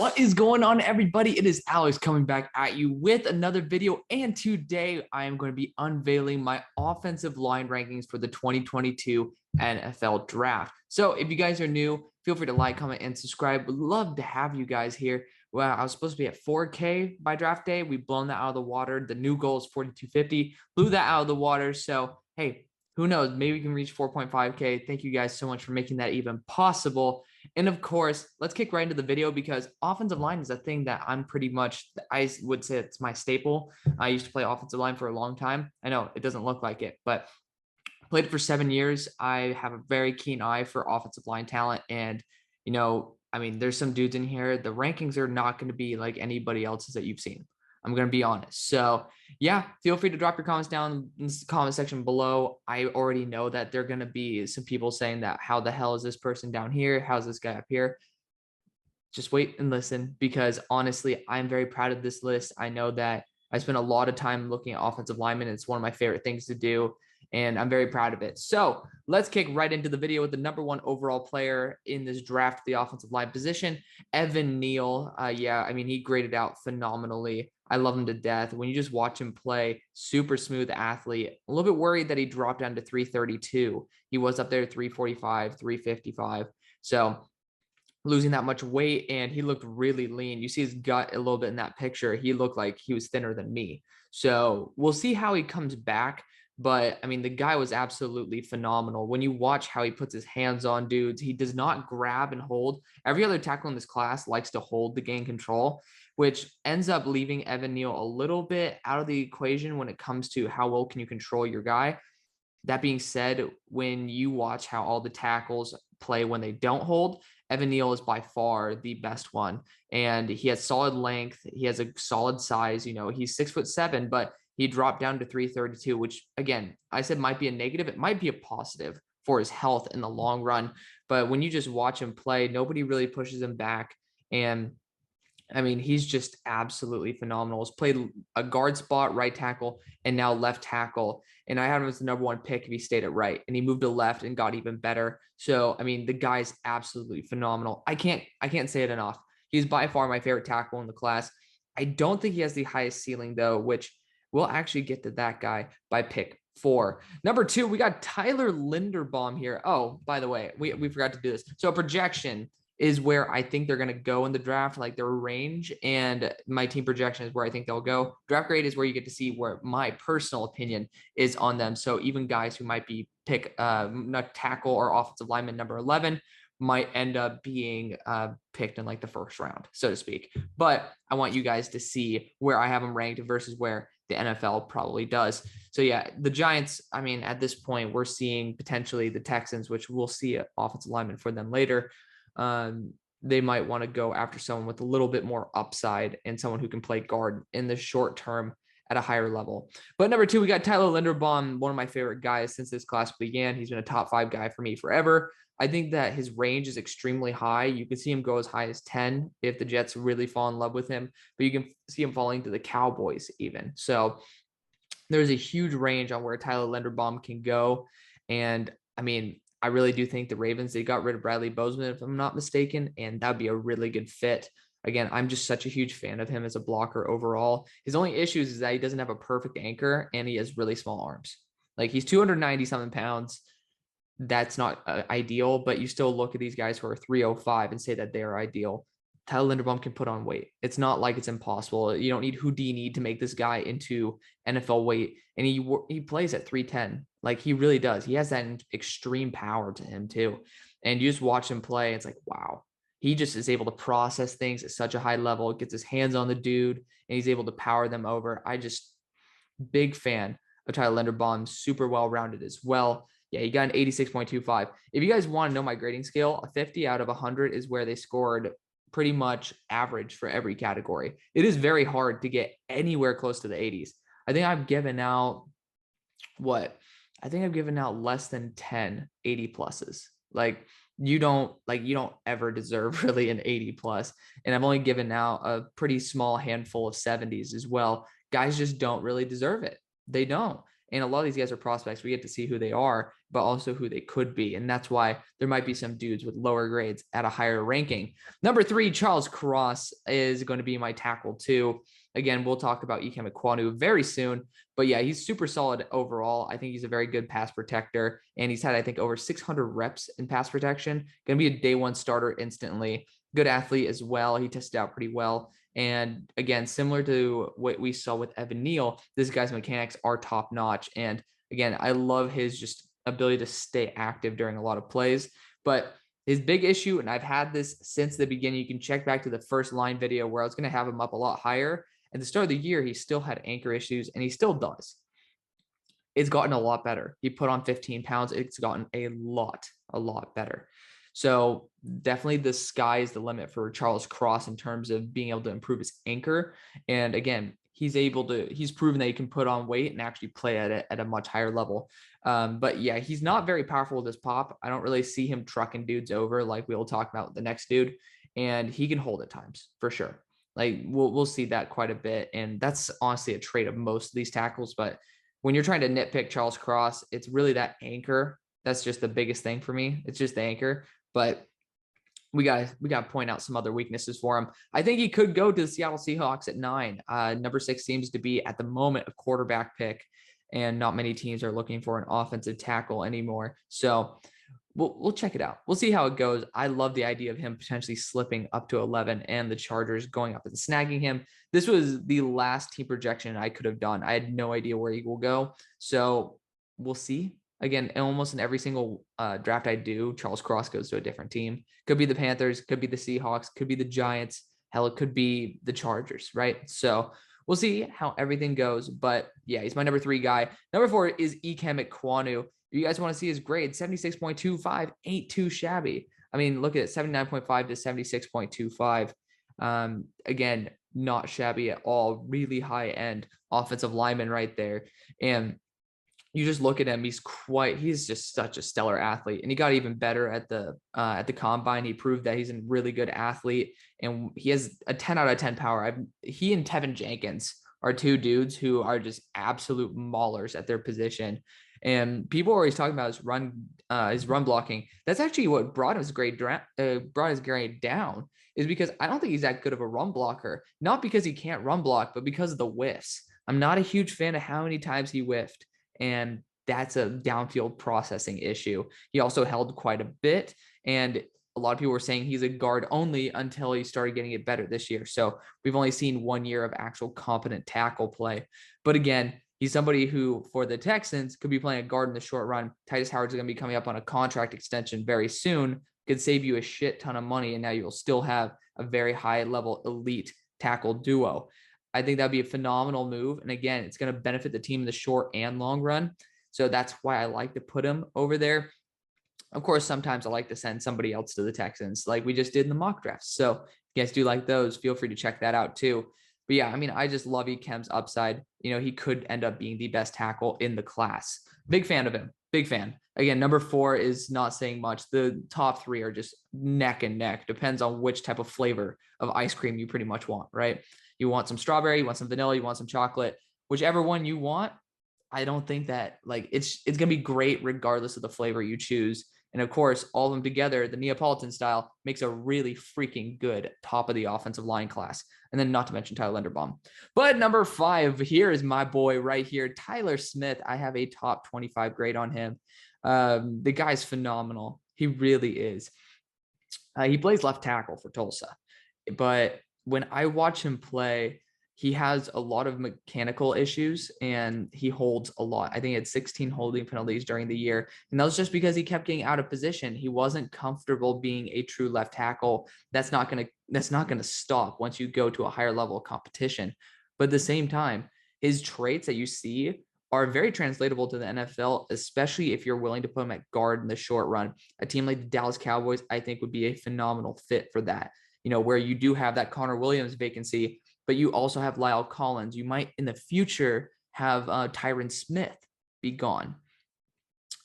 What is going on, everybody? It is Alex coming back at you with another video, and today I am going to be unveiling my offensive line rankings for the 2022 NFL Draft. So if you guys are new, feel free to like, comment, and subscribe. Would love to have you guys here. Well, I was supposed to be at 4K by draft day. We've blown that out of the water. The new goal is 4,250. Blew that out of the water. So, hey, who knows? Maybe we can reach 4.5K. Thank you guys so much for making that even possible. And of course, let's kick right into the video because offensive line is a thing that I'm pretty much, I would say it's my staple. I used to play offensive line for a long time. I know it doesn't look like it, but played it for 7 years. I have a very keen eye for offensive line talent. And, there's some dudes in here. The rankings are not going to be like anybody else's that you've seen. I'm going to be honest. So yeah, feel free to drop your comments down in the comment section below. I already know that there are going to be some people saying that how the hell is this person down here? How's this guy up here? Just wait and listen, because honestly, I'm very proud of this list. I know that I spent a lot of time looking at offensive linemen. It's one of my favorite things to do, and I'm very proud of it. So let's kick right into the video with the number one overall player in this draft, the offensive line position, Neal. He graded out phenomenally. I love him to death. When you just watch him play, super smooth athlete. A little bit worried that he dropped down to 332. He was up there 345, 355. So losing that much weight, and he looked really lean. You see his gut a little bit in that picture. He looked like he was thinner than me. So we'll see how he comes back. But the guy was absolutely phenomenal. When you watch how he puts his hands on dudes, he does not grab and hold. Every other tackle in this class likes to hold to gain control, which ends up leaving Neal a little bit out of the equation when it comes to how well can you control your guy. That being said, when you watch how all the tackles play when they don't hold, Neal is by far the best one. And he has solid length. He has a solid size. He's 6'7", but he dropped down to 332, which again, I said might be a negative. It might be a positive for his health in the long run. But when you just watch him play, nobody really pushes him back. And he's just absolutely phenomenal. He's played a guard spot, right tackle, and now left tackle. And I had him as the number one pick if he stayed at right, and he moved to left and got even better. So, the guy's absolutely phenomenal. I can't say it enough. He's by far my favorite tackle in the class. I don't think he has the highest ceiling though, which we'll actually get to that guy by pick 4. Number 2, we got Tyler Linderbaum here. Oh, by the way, we forgot to do this. So projection is where I think they're going to go in the draft, like their range, and my team projection is where I think they'll go. Draft grade is where you get to see where my personal opinion is on them. So even guys who might be pick not tackle or offensive lineman number 11 might end up being picked in like the first round, so to speak. But I want you guys to see where I have them ranked versus where the NFL probably does. So yeah, the Giants, at this point, we're seeing potentially the Texans, which we'll see an offensive lineman for them later. They might want to go after someone with a little bit more upside and someone who can play guard in the short term at a higher level. But number 2, we got Tyler Linderbaum, one of my favorite guys since this class began. He's been a top 5 guy for me forever. I think that his range is extremely high. You can see him go as high as 10 if the Jets really fall in love with him, but you can see him falling to the Cowboys even. So there's a huge range on where Tyler Linderbaum can go. And I really do think the Ravens, they got rid of Bradley Bozeman, if I'm not mistaken, and that'd be a really good fit. Again, I'm just such a huge fan of him as a blocker overall. His only issues is that he doesn't have a perfect anchor and he has really small arms. Like he's 290 something pounds. That's not ideal, but you still look at these guys who are 305 and say that they're ideal. Tyler Linderbaum can put on weight. It's not like it's impossible. You don't need Houdini to make this guy into NFL weight. And he plays at 310. Like he really does. He has that extreme power to him too. And you just watch him play. It's like, wow, he just is able to process things at such a high level. Gets his hands on the dude and he's able to power them over. Big fan of Tyler Linderbaum, super well-rounded as well. Yeah, he got an 86.25. If you guys want to know my grading scale, a 50 out of 100 is where they scored pretty much average for every category. It is very hard to get anywhere close to the 80s. I think I've given out less than 10 80 pluses. You don't ever deserve really an 80 plus. And I've only given out a pretty small handful of 70s as well. Guys just don't really deserve it. They don't. And a lot of these guys are prospects. We get to see who they are, but also who they could be. And that's why there might be some dudes with lower grades at a higher ranking. Number 3, Charles Cross is going to be my tackle too. Again, we'll talk about Ikem Ekwonu very soon. But yeah, he's super solid overall. I think he's a very good pass protector. And he's had, I think, over 600 reps in pass protection. Going to be a day one starter instantly. Good athlete as well. He tested out pretty well. And again, similar to what we saw with Evan Neal, this guy's mechanics are top notch. And again, I love his just ability to stay active during a lot of plays. But his big issue, and I've had this since the beginning, you can check back to the first line video where I was going to have him up a lot higher. At the start of the year, he still had anchor issues, and he still does. It's gotten a lot better. He put on 15 pounds. It's gotten a lot better. So definitely the sky is the limit for Charles Cross in terms of being able to improve his anchor. And again, he's proven that he can put on weight and actually play at a much higher level. But yeah, he's not very powerful with his pop. I don't really see him trucking dudes over like we'll talk about with the next dude. And he can hold at times for sure. Like we'll see that quite a bit. And that's honestly a trait of most of these tackles. But when you're trying to nitpick Charles Cross, it's really that anchor. That's just the biggest thing for me. It's just the anchor. But we got to point out some other weaknesses for him. I think he could go to the Seattle Seahawks at 9. Number 6 seems to be at the moment a quarterback pick, and not many teams are looking for an offensive tackle anymore. So we'll check it out. We'll see how it goes. I love the idea of him potentially slipping up to 11 and the Chargers going up and snagging him. This was the last team projection I could have done. I had no idea where he will go. So we'll see. Again, almost in every single draft I do, Charles Cross goes to a different team. Could be the Panthers, could be the Seahawks, could be the Giants. Hell, it could be the Chargers, right? So we'll see how everything goes. But yeah, he's my number 3 guy. Number 4 is Ikem Ekwonu. You guys want to see his grade, 76.25, ain't too shabby. I mean, look at it, 79.5 to 76.25. Again, not shabby at all. Really high-end offensive lineman right there. And you just look at him, he's just such a stellar athlete. And he got even better at the combine. He proved that he's a really good athlete, and he has a 10 out of 10 power. He and Tevin Jenkins are 2 dudes who are just absolute maulers at their position. And people are always talking about his run blocking. That's actually what brought his grade down, is because I don't think he's that good of a run blocker. Not because he can't run block, but because of the whiffs. I'm not a huge fan of how many times he whiffed. And that's a downfield processing issue. He also held quite a bit. And a lot of people were saying he's a guard only until he started getting it better this year. So we've only seen 1 year of actual competent tackle play. But again, he's somebody who, for the Texans, could be playing a guard in the short run. Titus Howard's going to be coming up on a contract extension very soon. Could save you a shit ton of money. And now you'll still have a very high level elite tackle duo. I think that'd be a phenomenal move. And again, it's going to benefit the team in the short and long run. So that's why I like to put him over there. Of course, sometimes I like to send somebody else to the Texans, like we just did in the mock drafts. So if you guys do like those, feel free to check that out too. But yeah, I mean, I just love Ikem's upside. You know, he could end up being the best tackle in the class. Big fan of him. Big fan. Again, number 4 is not saying much. The top 3 are just neck and neck. Depends on which type of flavor of ice cream you pretty much want, right? You want some strawberry, you want some vanilla, you want some chocolate, whichever one you want. I don't think that it's going to be great regardless of the flavor you choose. And of course, all of them together, the Neapolitan style, makes a really freaking good top of the offensive line class. And then not to mention Tyler Linderbaum. But number 5, here is my boy right here, Tyler Smith. I have a top 25 grade on him. The guy's phenomenal. He really is. He plays left tackle for Tulsa. But when I watch him play, he has a lot of mechanical issues and he holds a lot. I think he had 16 holding penalties during the year. And that was just because he kept getting out of position. He wasn't comfortable being a true left tackle. That's not going to stop once you go to a higher level of competition. But at the same time, his traits that you see are very translatable to the NFL, especially if you're willing to put him at guard in the short run. A team like the Dallas Cowboys, I think, would be a phenomenal fit for that. You know, where you do have that Connor Williams vacancy, but you also have Lyle Collins. You might in the future have Tyron Smith be gone.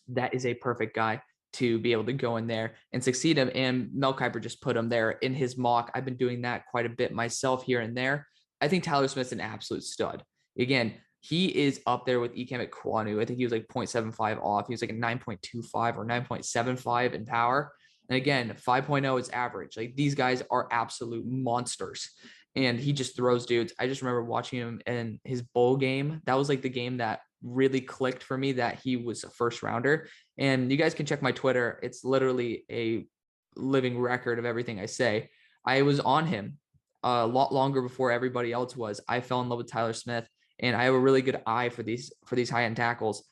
That is a perfect guy to be able to go in there and succeed him. And Mel Kiper just put him there in his mock. I've been doing that quite a bit myself here and there. I think Tyler Smith's an absolute stud. Again, he is up there with Ikem Ekwonu. I think he was like 0.75 off. He was like a 9.25 or 9.75 in power. And again, 5.0 is average. Like these guys are absolute monsters. And he just throws dudes. I just remember watching him in his bowl game. That was like the game that really clicked for me that he was a first rounder. And you guys can check my Twitter. It's literally a living record of everything I say. I was on him a lot longer before everybody else was. I fell in love with Tyler Smith, and I have a really good eye for these high-end tackles.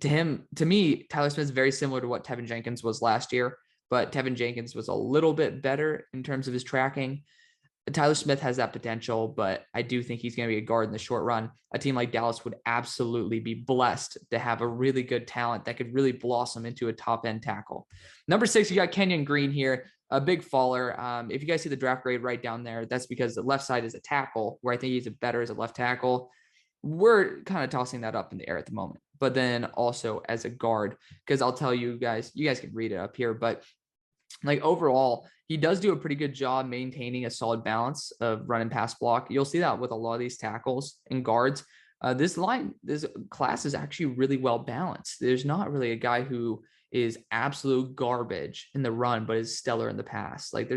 To me, Tyler Smith is very similar to what Tevin Jenkins was last year, but Tevin Jenkins was a little bit better in terms of his tracking. Tyler Smith has that potential, but I do think he's going to be a guard in the short run. A team like Dallas would absolutely be blessed to have a really good talent that could really blossom into a top-end tackle. Number 6, you got Kenyon Green here, a big faller. If you guys see the draft grade right down there, that's because the left side is a tackle, where I think he's better as a left tackle. We're kind of tossing that up in the air at the moment, but then also as a guard, because I'll tell you guys can read it up here, but like overall, he does do a pretty good job maintaining a solid balance of run and pass block. You'll see that with a lot of these tackles and guards. This class is actually really well balanced. There's not really a guy who is absolute garbage in the run, but is stellar in the pass. Like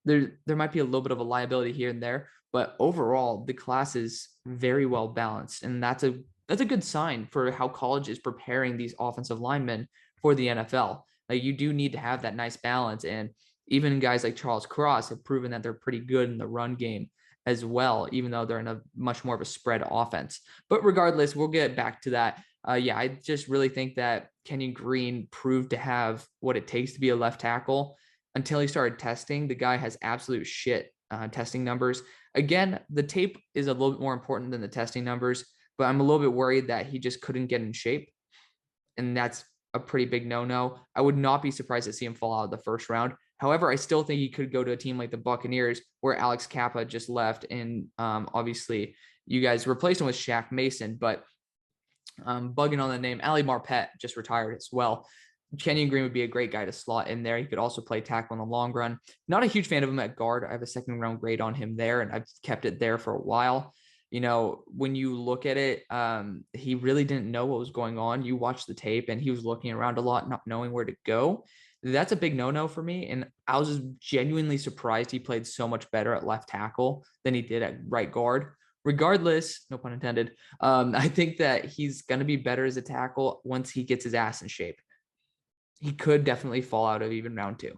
there might be a little bit of a liability here and there, but overall the class is very well balanced. And that's a good sign for how college is preparing these offensive linemen for the NFL. Like you do need to have that nice balance. And even guys like Charles Cross have proven that they're pretty good in the run game as well, even though they're in a much more of a spread offense. But regardless, we'll get back to that. I just really think that Kenyon Green proved to have what it takes to be a left tackle until he started testing. The guy has absolute shit testing numbers. Again, the tape is a little bit more important than the testing numbers, but I'm a little bit worried that he just couldn't get in shape. And that's a pretty big no-no. I would not be surprised to see him fall out of the first round. However, I still think he could go to a team like the Buccaneers, where AlexCBarbour just left, and obviously you guys replaced him with Shaq Mason, but bugging on the name, Ali Marpet just retired as well. Kenyon Green would be a great guy to slot in there. He could also play tackle in the long run. Not a huge fan of him at guard. I have a second round grade on him there, and I've kept it there for a while. You know, when you look at it, he really didn't know what was going on. You watch the tape and he was looking around a lot, not knowing where to go. That's a big no-no for me. And I was just genuinely surprised he played so much better at left tackle than he did at right guard. Regardless, no pun intended, I think that he's going to be better as a tackle once he gets his ass in shape. He could definitely fall out of even round 2.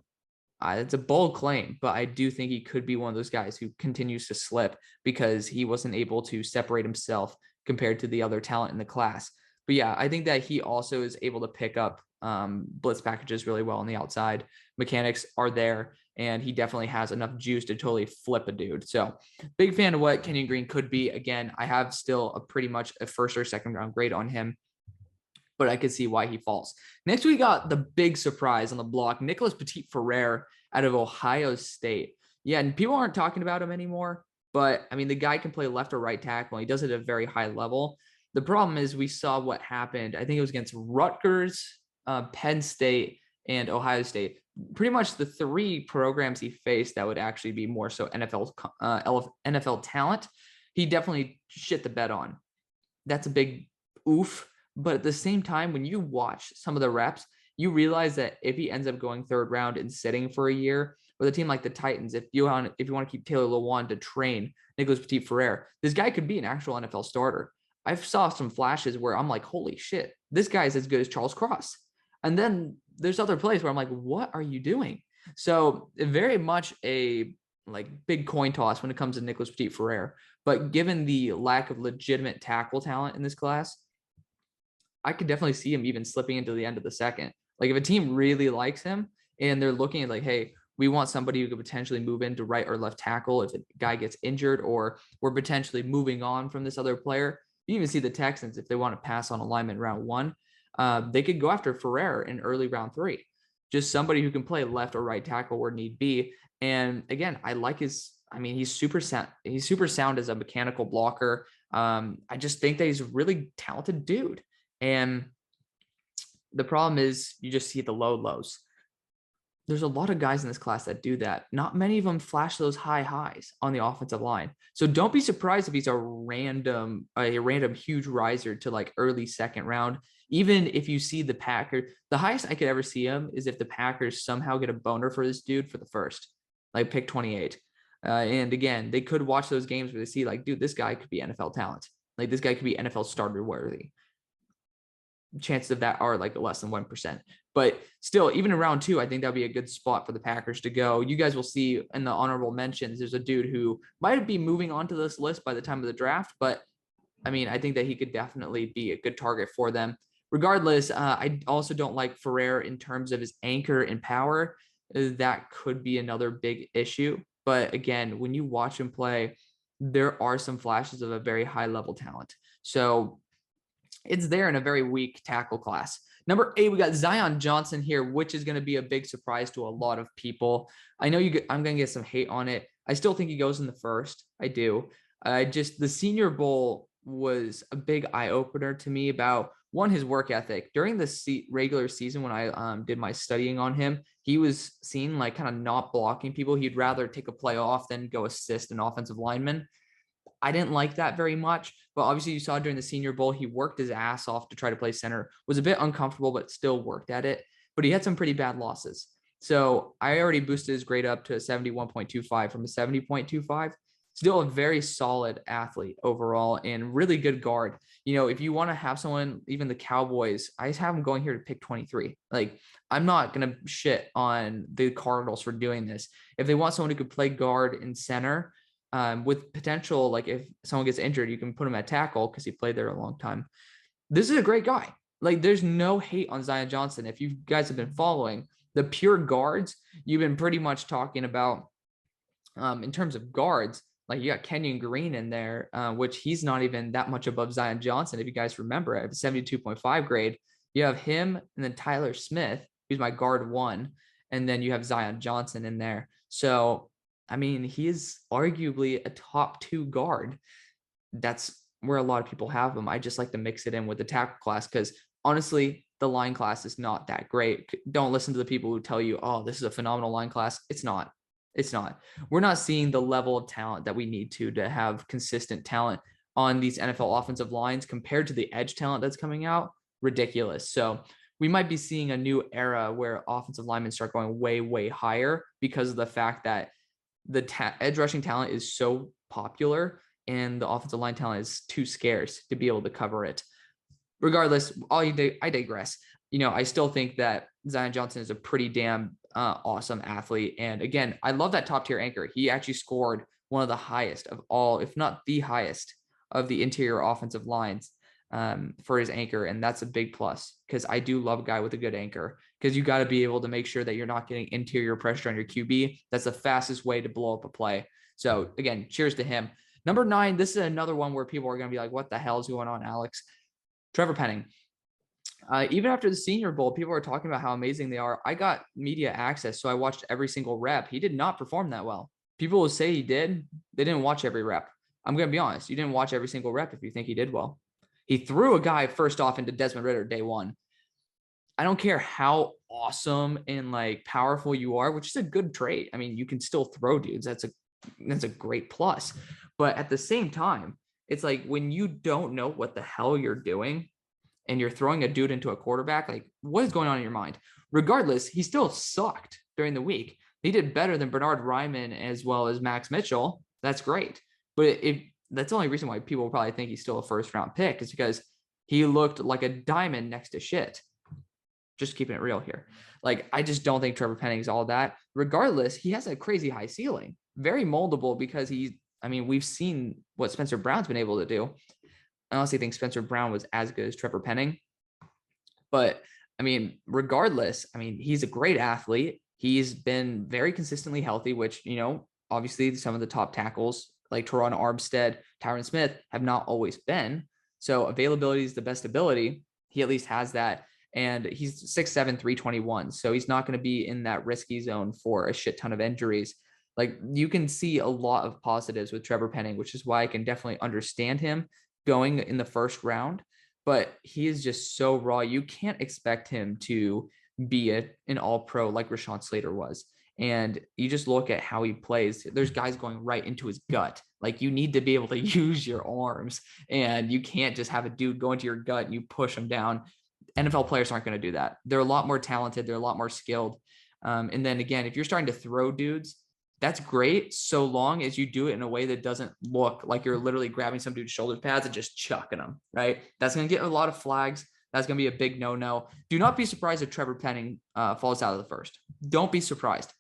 It's a bold claim, but I do think he could be one of those guys who continues to slip because he wasn't able to separate himself compared to the other talent in the class. But yeah, I think that he also is able to pick up blitz packages really well on the outside. Mechanics are there, and he definitely has enough juice to totally flip a dude. So big fan of what Kenyon Green could be. Again, I have still a pretty much a first or second round grade on him, but I could see why he falls. Next, we got the big surprise on the block, Nicholas Petit-Frere out of Ohio State. Yeah, and people aren't talking about him anymore, but I mean, the guy can play left or right tackle. He does it at a very high level. The problem is we saw what happened. I think it was against Rutgers, Penn State, and Ohio State. Pretty much the 3 programs he faced that would actually be more so NFL talent. He definitely shit the bed on. That's a big oof. But at the same time, when you watch some of the reps, you realize that if he ends up going 3rd round and sitting for a year with a team like the Titans, if you want to keep Taylor Lewan to train Nicholas Petit-Frere, this guy could be an actual NFL starter. I saw some flashes where I'm like, holy shit, this guy's as good as Charles Cross. And then there's other plays where I'm like, what are you doing? So very much a big coin toss when it comes to Nicholas Petit-Frere. But given the lack of legitimate tackle talent in this class, I could definitely see him even slipping into the end of the second. Like if a team really likes him and they're looking at like, hey, we want somebody who could potentially move into right or left tackle if a guy gets injured, or we're potentially moving on from this other player. You even see the Texans, if they want to pass on a lineman round 1, they could go after Frere in early round 3. Just somebody who can play left or right tackle where need be. And again, I like he's super sound. He's super sound as a mechanical blocker. I just think that he's a really talented dude. And the problem is you just see the lows. there's a lot of guys in this class that do that. Not many of them flash those high highs on the offensive line. So don't be surprised if he's a random huge riser to like early second round. Even if you see the Packers, the highest I could ever see him is if the Packers somehow get a boner for this dude for the first, like pick 28. And again, they could watch those games where they see like, dude, this guy could be NFL talent. Like this guy could be NFL starter worthy. Chances of that are like less than 1%. But still, even in round 2, I think that'd be a good spot for the Packers to go. You guys will see in the honorable mentions, there's a dude who might be moving on to this list by the time of the draft. But I mean, I think that he could definitely be a good target for them. Regardless, I also don't like Ferrer in terms of his anchor and power. That could be another big issue. But again, when you watch him play, there are some flashes of a very high level talent. So it's there in a very weak tackle class. Number 8, we got Zion Johnson here, which is going to be a big surprise to a lot of people. I know I'm going to get some hate on it. I still think he goes in the first. I do. The Senior Bowl was a big eye opener to me about one, his work ethic. During the regular season, when I did my studying on him, he was seen like kind of not blocking people. He'd rather take a play off than go assist an offensive lineman. I didn't like that very much, but obviously you saw during the Senior Bowl, he worked his ass off to try to play center, was a bit uncomfortable, but still worked at it. But he had some pretty bad losses. So I already boosted his grade up to a 71.25 from a 70.25. Still a very solid athlete overall and really good guard. You know, if you want to have someone, even the Cowboys, I just have them going here to pick 23. Like, I'm not going to shit on the Cardinals for doing this. If they want someone who could play guard and center, with potential, like if someone gets injured, you can put him at tackle because he played there a long time. This is a great guy. Like there's no hate on Zion Johnson. If you guys have been following the pure guards, you've been pretty much talking about in terms of guards, like you got Kenyon Green in there, which he's not even that much above Zion Johnson. If you guys remember, I have a 72.5 grade. You have him and then Tyler Smith, who's my guard 1. And then you have Zion Johnson in there. So I mean, he is arguably a top 2 guard. That's where a lot of people have him. I just like to mix it in with the tackle class because honestly, the line class is not that great. Don't listen to the people who tell you, oh, this is a phenomenal line class. It's not. It's not. We're not seeing the level of talent that we need to have consistent talent on these NFL offensive lines compared to the edge talent that's coming out. Ridiculous. So we might be seeing a new era where offensive linemen start going way, way higher because of the fact that the edge rushing talent is so popular and the offensive line talent is too scarce to be able to cover it. Regardless, I digress. You know, I still think that Zion Johnson is a pretty damn awesome athlete. And again, I love that top tier anchor. He actually scored one of the highest of all, if not the highest of the interior offensive lines for his anchor. And that's a big plus because I do love a guy with a good anchor because you got to be able to make sure that you're not getting interior pressure on your QB. That's the fastest way to blow up a play. So again, cheers to him. Number 9, this is another one where people are going to be like, what the hell is going on, Alex? Trevor Penning. Even after the Senior Bowl, people are talking about how amazing they are. I got media access, so I watched every single rep. He did not perform that well. People will say he did. They didn't watch every rep. I'm going to be honest. You didn't watch every single rep if you think he did well. He threw a guy first off into Desmond Ridder day 1. I don't care how awesome and like powerful you are, which is a good trait. I mean, you can still throw dudes. That's a great plus. But at the same time, it's like when you don't know what the hell you're doing and you're throwing a dude into a quarterback, like what is going on in your mind? Regardless, he still sucked during the week. He did better than Bernhard, Raimann, as well as Max Mitchell. That's great. But that's the only reason why people will probably think he's still a first round pick is because he looked like a diamond next to shit. Just keeping it real here. Like, I just don't think Trevor Penning's all that. Regardless, he has a crazy high ceiling, very moldable because we've seen what Spencer Brown's been able to do. I honestly think Spencer Brown was as good as Trevor Penning. But regardless, he's a great athlete. He's been very consistently healthy, which, obviously some of the top tackles like Teron Armstead, Tyron Smith have not always been. So availability is the best ability. He at least has that. And he's 6'7", 321. So he's not going to be in that risky zone for a shit ton of injuries. Like, you can see a lot of positives with Trevor Penning, which is why I can definitely understand him going in the first round. But he is just so raw. You can't expect him to be an all-pro like Rashawn Slater was. And you just look at how he plays. There's guys going right into his gut. Like, you need to be able to use your arms, and you can't just have a dude go into your gut and you push him down. NFL players aren't going to do that. They're a lot more talented. They're a lot more skilled. And then again, if you're starting to throw dudes, that's great so long as you do it in a way that doesn't look like you're literally grabbing some dude's shoulder pads and just chucking them, right? That's going to get a lot of flags. That's going to be a big no-no. Do not be surprised if Trevor Penning falls out of the first. Don't be surprised.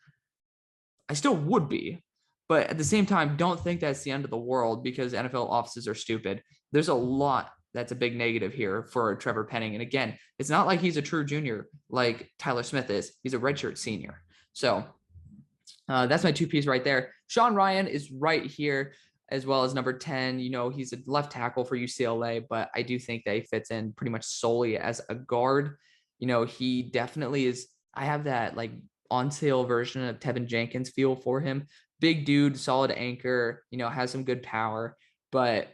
I still would be, but at the same time, don't think that's the end of the world because NFL offices are stupid. There's a lot that's a big negative here for Trevor Penning. And again, it's not like he's a true junior like Tyler Smith is. He's a redshirt senior. So that's my two-piece right there. Sean Ryan is right here as well as number 10. You know, he's a left tackle for UCLA, but I do think that he fits in pretty much solely as a guard. You know, he definitely is. I have that like on sale version of Tevin Jenkins feel for him. Big dude, solid anchor, you know, has some good power, but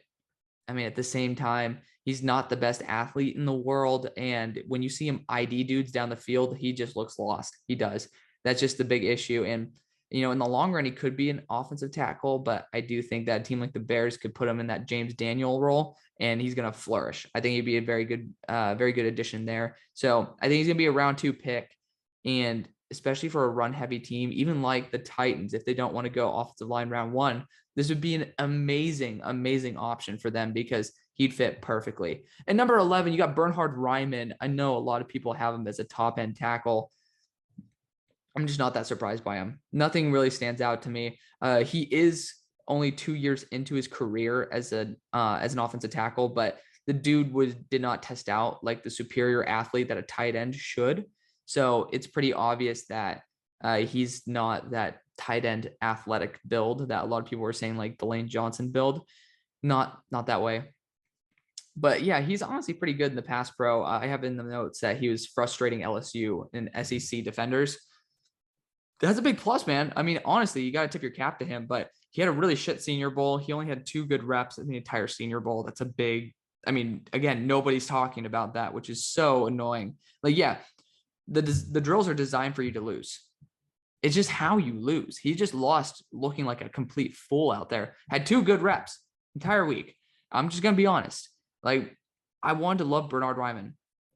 I mean, at the same time, he's not the best athlete in the world. And when you see him ID dudes down the field, he just looks lost. He does. That's just the big issue. And, you know, in the long run, he could be an offensive tackle, but I do think that a team like the Bears could put him in that James Daniel role and he's going to flourish. I think he'd be a very good addition there. So I think he's going to be a round 2 pick. And especially for a run heavy team, even like the Titans, if they don't want to go offensive line round 1, this would be an amazing option for them because he'd fit perfectly. And number 11, you got Bernhard Raimann. I know a lot of people have him as a top end tackle. I'm just not that surprised by him. Nothing really stands out to me. He is only 2 years into his career as an offensive tackle, but the dude did not test out like the superior athlete that a tight end should. So it's pretty obvious that he's not that tight end athletic build that a lot of people were saying, like the Lane Johnson build. Not that way. But yeah, he's honestly pretty good in the pass pro. I have in the notes that he was frustrating LSU in SEC defenders. That's a big plus, man. I mean, honestly, you got to tip your cap to him, but he had a really shit Senior Bowl. He only had 2 good reps in the entire Senior Bowl. That's a big, I mean, again, nobody's talking about that, which is so annoying. Like, yeah, the drills are designed for you to lose. It's just how you lose. He just lost looking like a complete fool out there. Had 2 good reps entire week. I'm just going to be honest. Like, I wanted to love Bernhard Raimann.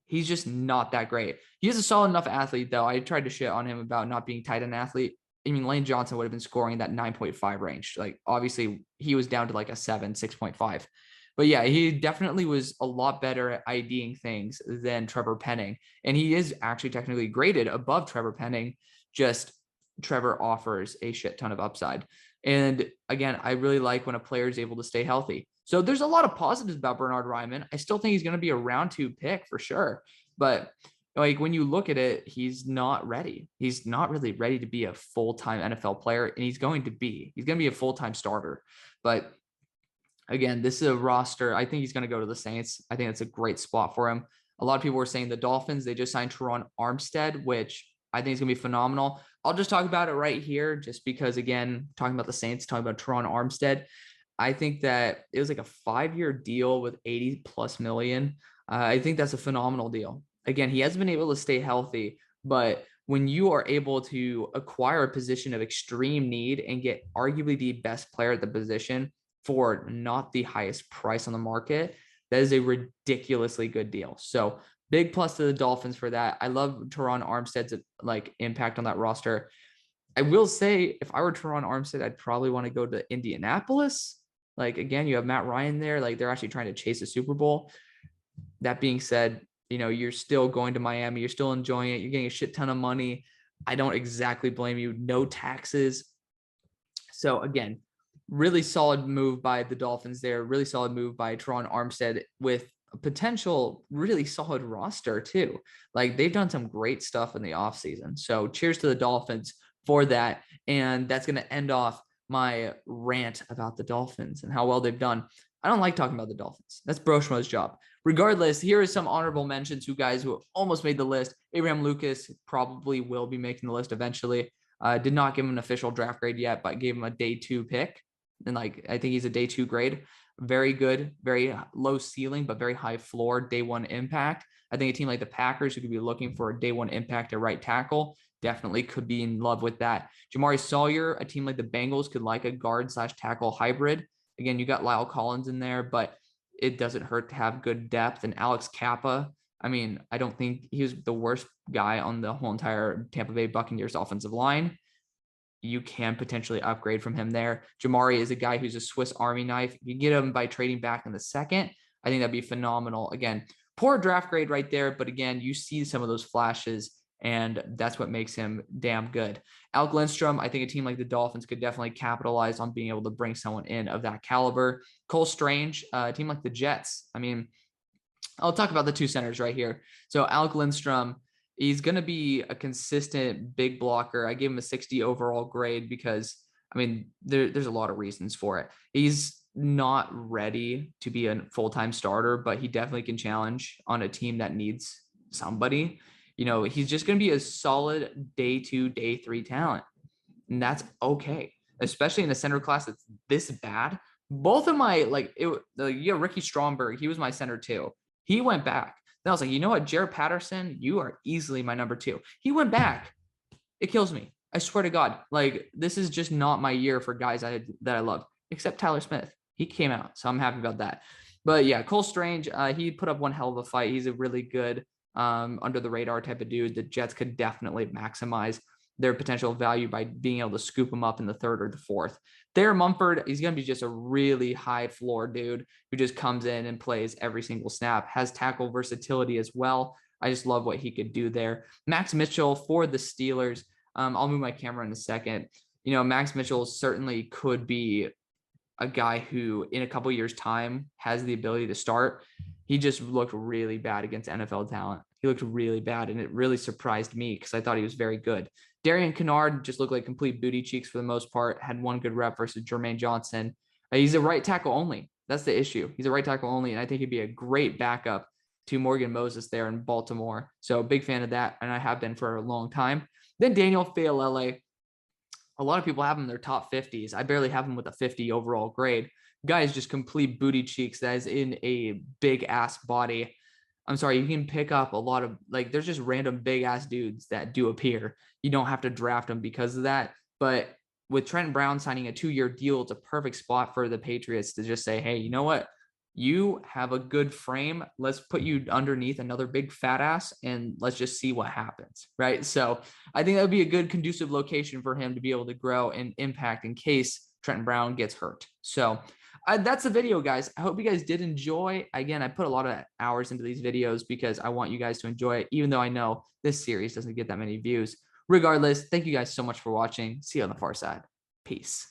He's just not that great. He is a solid enough athlete, though. I tried to shit on him about not being tight end athlete. I mean, Lane Johnson would have been scoring that 9.5 range. Like, obviously, he was down to like a 6.5. But yeah, he definitely was a lot better at IDing things than Trevor Penning. And he is actually technically graded above Trevor Penning. Just Trevor offers a shit ton of upside. And again, I really like when a player is able to stay healthy. So there's a lot of positives about Bernhard Raimann. I still think he's going to be a round 2 pick for sure. But like when you look at it, he's not ready. He's not really ready to be a full-time NFL player. And he's going to be a full-time starter. But again, this is a roster. I think he's going to go to the Saints. I think that's a great spot for him. A lot of people were saying the Dolphins, they just signed Teron Armstead, which I think is going to be phenomenal. I'll just talk about it right here just because, again, talking about the Saints, talking about Teron Armstead, I think that it was like a 5-year deal with 80+ million. I think that's a phenomenal deal. Again, he hasn't been able to stay healthy, but when you are able to acquire a position of extreme need and get arguably the best player at the position for not the highest price on the market, that is a ridiculously good deal. So big plus to the Dolphins for that. I love Teron Armstead's like impact on that roster. I will say if I were Teron Armstead, I'd probably want to go to Indianapolis. Like, again, you have Matt Ryan there. Like, they're actually trying to chase a Super Bowl. That being said, you know, you're still going to Miami. You're still enjoying it. You're getting a shit ton of money. I don't exactly blame you. No taxes. So again, really solid move by the Dolphins there. Really solid move by Teron Armstead with a potential really solid roster too. Like, they've done some great stuff in the offseason. So cheers to the Dolphins for that. And that's going to end off my rant about the Dolphins and how well they've done. I don't like talking about the Dolphins. That's Broshmo's job. Regardless, here is some honorable mentions who almost made the list. Abraham Lucas probably will be making the list eventually. Did not give him an official draft grade yet, but gave him a day 2 pick. And I think he's a day 2 grade. Very good, very low ceiling, but very high floor, day 1 impact. I think a team like the Packers, who could be looking for a day one impact at right tackle, definitely could be in love with that. Jamari Sawyer, a team like the Bengals could like a guard / tackle hybrid. Again, you got Lyle Collins in there, but it doesn't hurt to have good depth. And Alex Kappa, I mean, I don't think he was the worst guy on the whole entire Tampa Bay Buccaneers offensive line. You can potentially upgrade from him there. Jamari is a guy who's a Swiss Army knife. If you get him by trading back in the second, I think that'd be phenomenal. Again, poor draft grade right there, but again, you see some of those flashes, and that's what makes him damn good. Alec Lindstrom, I think a team like the Dolphins could definitely capitalize on being able to bring someone in of that caliber. Cole Strange, a team like the Jets. I mean, I'll talk about the two centers right here. So Alec Lindstrom, he's going to be a consistent big blocker. I gave him a 60 overall grade because, I mean, there's a lot of reasons for it. He's not ready to be a full-time starter, but he definitely can challenge on a team that needs somebody. You know, he's just going to be a solid day 2, day 3 talent. And that's okay, especially in a center class that's this bad. Both of my, Ricky Stromberg, he was my center too. He went back. Then I was like, you know what, Jared Patterson, you are easily my number 2. He went back. It kills me. I swear to God. Like, this is just not my year for guys that I love, except Tyler Smith. He came out, so I'm happy about that. But yeah, Cole Strange, he put up one hell of a fight. He's a really good under the radar type of dude. The Jets could definitely maximize their potential value by being able to scoop him up in the 3rd or the 4th. Thayer Mumford, he's going to be just a really high floor dude who just comes in and plays every single snap, has tackle versatility as well. I just love what he could do there. Max Mitchell for the Steelers. I'll move my camera in a second. You know, Max Mitchell certainly could be a guy who in a couple years time has the ability to start. He just looked really bad against NFL talent. He looked really bad, and it really surprised me because I thought he was very good. Darian Kennard just looked like complete booty cheeks for the most part, had one good rep versus Jermaine Johnson. He's a right tackle only. That's the issue. He's a right tackle only, and I think he'd be a great backup to Morgan Moses there in Baltimore. So big fan of that, and I have been for a long time. Then Daniel Faalele. A lot of people have him in their top 50s. I barely have him with a 50 overall grade. Guy is just complete booty cheeks that is in a big ass body. I'm sorry, you can pick up a lot of, like, there's just random big ass dudes that do appear. You don't have to draft them because of that. But with Trent Brown signing a 2-year deal, it's a perfect spot for the Patriots to just say, hey, you know what? You have a good frame. Let's put you underneath another big fat ass and let's just see what happens, right? So I think that would be a good conducive location for him to be able to grow and impact in case Trenton Brown gets hurt. So that's the video, guys. I hope you guys did enjoy. Again, I put a lot of hours into these videos because I want you guys to enjoy it, even though I know this series doesn't get that many views. Regardless, thank you guys so much for watching. See you on the far side. Peace.